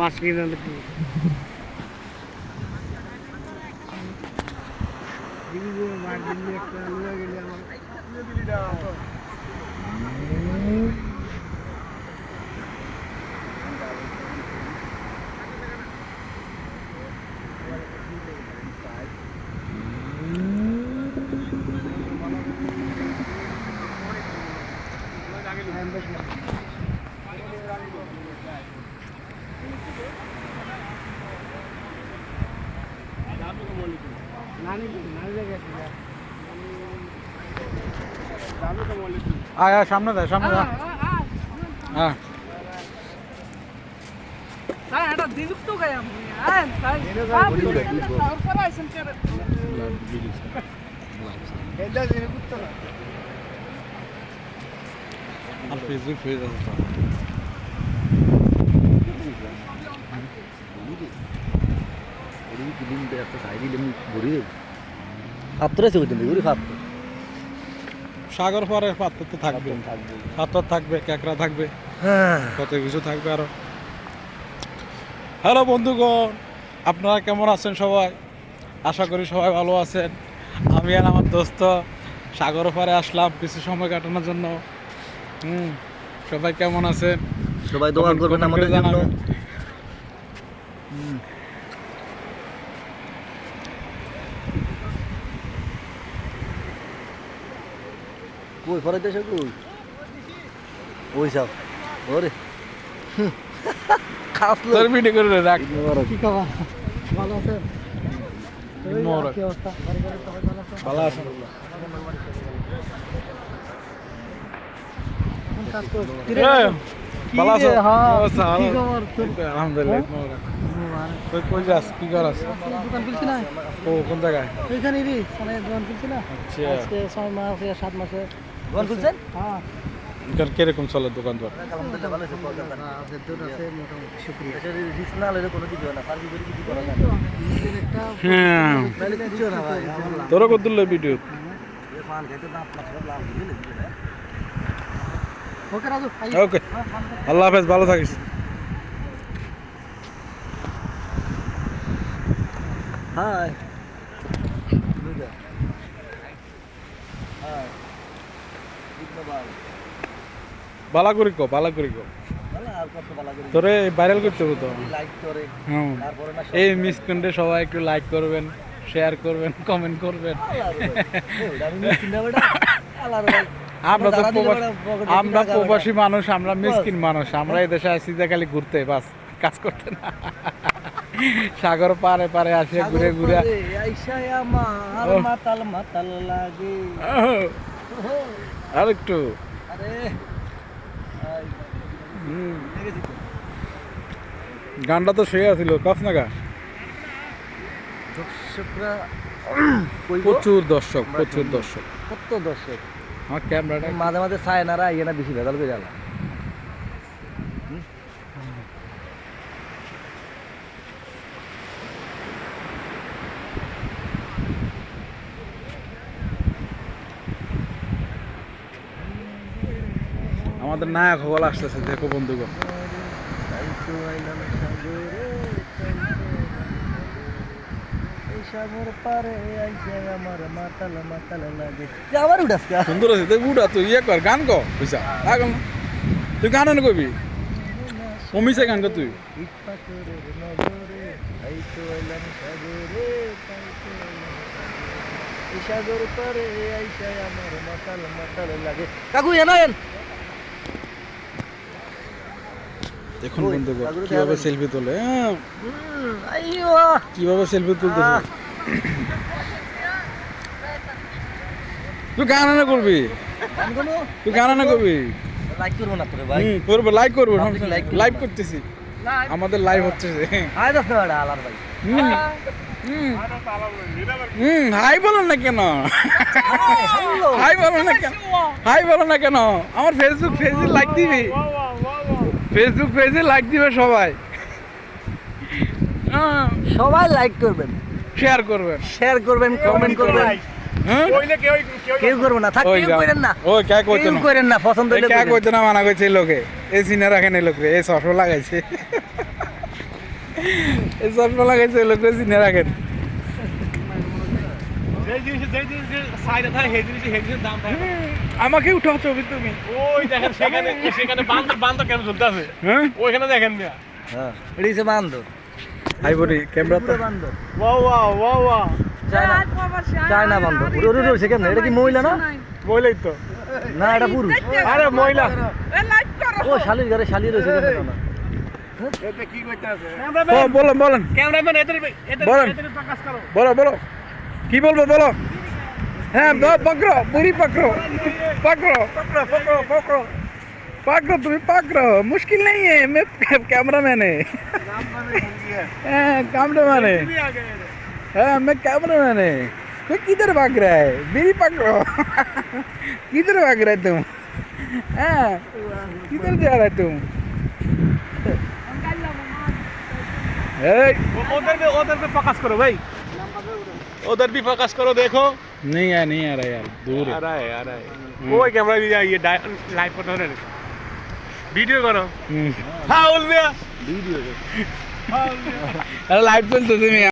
মাছ কিনে আনলে কি মাছ দিল্লি একটা লুয়া গেলে আমার আয় আয় সামনে যায় সামনে যা হ্যাঁ এটা দিলুক তো গায় আমি হ্যাঁ তারপর আইছেন করে এটা দিন কুত্তা না আর ফেসবুক পেজ আছে সাগর পরে পাত্র তো থাকবে পাথর থাকবে ক্যাকড়া থাকবে কত কিছু থাকবে আরো। হ্যালো বন্ধুগণ, আপনারা কেমন আছেন সবাই? আশা করি সবাই ভালো আছেন। আমি আর আমার দোস্ত সাগর পাড়ে আসলাম কিছু সময় কাটানোর জন্য। সবাই কেমন আছেন? সবাই দোয়া করবেন আমাদের জন্য। কই ফরাই দেশে কই ওই সব ওরে খাসলো তোর ভিডিও করে রাখ। কি খাবার ভালো আছে কি অবস্থা ভালো আছেন? কাজ কর ভালো আছো? অবস্থা কি ভালো? খবর তোর আলহামদুলিল্লাহ। তুই কই যাস? কি করস? দোকান খুলছি না ও কোন জায়গায়? ওইখানেই রে মানে দোকান খুলছি না আচ্ছা, আজকে 6 মাস या 7 মাসে দোকান খুলছেন? হ্যাঁ এটার কিরকম চলে দোকান তোর? আলহামদুলিল্লাহ ভালো আছে পাওয়া যাবে না বেতন আছে মোটামুটি শুক্রিয়া দেশের রিস্ক না হলে কোনো কিছু হয় না সার্ভিস করে কিছু করা যায় না একটা হ্যাঁ, তাহলে কিছু না ভাই আমার তোরও কত দিল ভিডিও? এই ফান খাইতে দাঁত না সব লাল দিয়ে দিলে ওকে রাজু ওকে, আল্লাহ হাফেজ, ভালো থাকিস। হাই লুজা হাই ইকবাল বালা করি কো, বালা করি কো। ভালো আর কত ভালো করে তোরে ভাইরাল করতে হবে তো। লাইক করে হুম, তারপরে না এই মিস কন্টে সবাই একটু লাইক করবেন, শেয়ার করবেন, কমেন্ট করবেন। আমি মিষ্টি না বেটা আলার ভাই আমরা তো আমরা প্রবাসী মানুষ, আমরা মিসকিন মানুষ, আমরা এই দেশে আসি যে খালি ঘুরতে, বাস কাজ করতে না। সাগর পারে পারে আসে ঘুরে ঘুরে। আইসা আমার মাতাল মাতাল লাগে আর একটু আরে গানটা তো শুয়ে আছিল, কস না গা। দর্শকরা প্রচুর দর্শক, প্রচুর দর্শক। কত দর্শক আমার ক্যামেরাটা মাঝে মাঝে চায় না ইয়ে না বেশি ভেজাল করে জ্বালা আমাদের নায়ক হল আসতেছে, দেখো বন্ধুগণ। সাগর পারে আইসে আমার মাতাল মাতাল লাগে আবার উঠাস কা সুন্দর আছে, তুই উড়া, তুই ইয়ে কর, গান কর বুঝছা। এখন তুই গান এনে কবি, কমিছে গান কর তুই। ইটপাথরের নগরে আইতো আইলাম সাগরে এই সাগর পারে আইসে আমার মাতাল মাতাল লাগে কাকু এনায়েন দেখুন ওই, বন্ধুগণ সাগরে কিভাবে দেখাবেন। সেলফি তোলে, হ্যাঁ, আইয়ো কিভাবে সেলফি তুলতেছে। তুই গান এনে করবি, আমি কোনো তুই গান এনে করবি। লাইক করবো না তোরে ভাই করবো, লাইক করবো, Public like করবে লাইভ না। করতেছি, আমাদের লাইভ হচ্ছে। আয় দশ না আলার ভাই হাই বলো না কেন, হ্যালো হাই বলো না কেন, হাই বলো না কেন। আমার ফেসবুক পেজে লাইক দিবি, ফেসবুক পেজে লাইক দিবে সবাই, সবাই লাইক করবেন শেয়ার করবেন। শেয়ার করবেন কমেন্ট করবেন হ্যাঁ, কেউ করবে না থাক ওই কেউ যাও। করেন না ওই কে কইতো কেউ না, করেন না পছন্দ হলে কে করেন। কইতো না, মানা কইছে এই লোকে, এই সিনে রাখেন এই লোকে, এই সফল লাগাইছে। এই চশমা লাগাইছে লোক চিনে রাখেন। যেই জিনিসের সাইডে থাকে সেই জিনিসের দাম থাকে। আমাকে উঠাও ছবি তুমি। ওই দেখেন সেখানে বান্দর কেন ঝুলতে আছে, হ্যাঁ ওইখানে দেখেন না। হ্যাঁ এটা হচ্ছে বান্দর। হাই বলি ক্যামেরা তো বান্দর ওয়া ওয়া ওয়া ওয়া চায়না চায়না বান্দর। ওরে ওরে ওরে সেখানে এটা কি মহিলা না? মহিলাই তো। না এটা পুরুষ। আরে মহিলা। লাইক করো ও শালির ঘরে শালি রয়েছে কেন না? এটা কি করতে আছে? বলেন বলেন ক্যামেরাম্যান বলেন। প্রকাশ করো। বলো কি বলবো বলো। হ্যাঁ পকড়ো বুড়ি পকড়ো পকড়ো पकड़ो तुम्हें पकड़ो मुश्किल नहीं है मैं कैमरा मैन है कैमरा मैन है हाँ मैं कैमरा मैन है कोई किधर भाग रहा है मेरी पकड़ो किधर भाग रहे तुम हाँ किधर जा रहे तुम उधर पे फोकस करो भाई, उधर भी फोकस करो। देखो नहीं आ रहा यार दूर है आ रहा है वो कैमरा भी ये लाइव फोटो है, वीडियो करो। हाँ बोल दिया लाइट चलते तुम्हें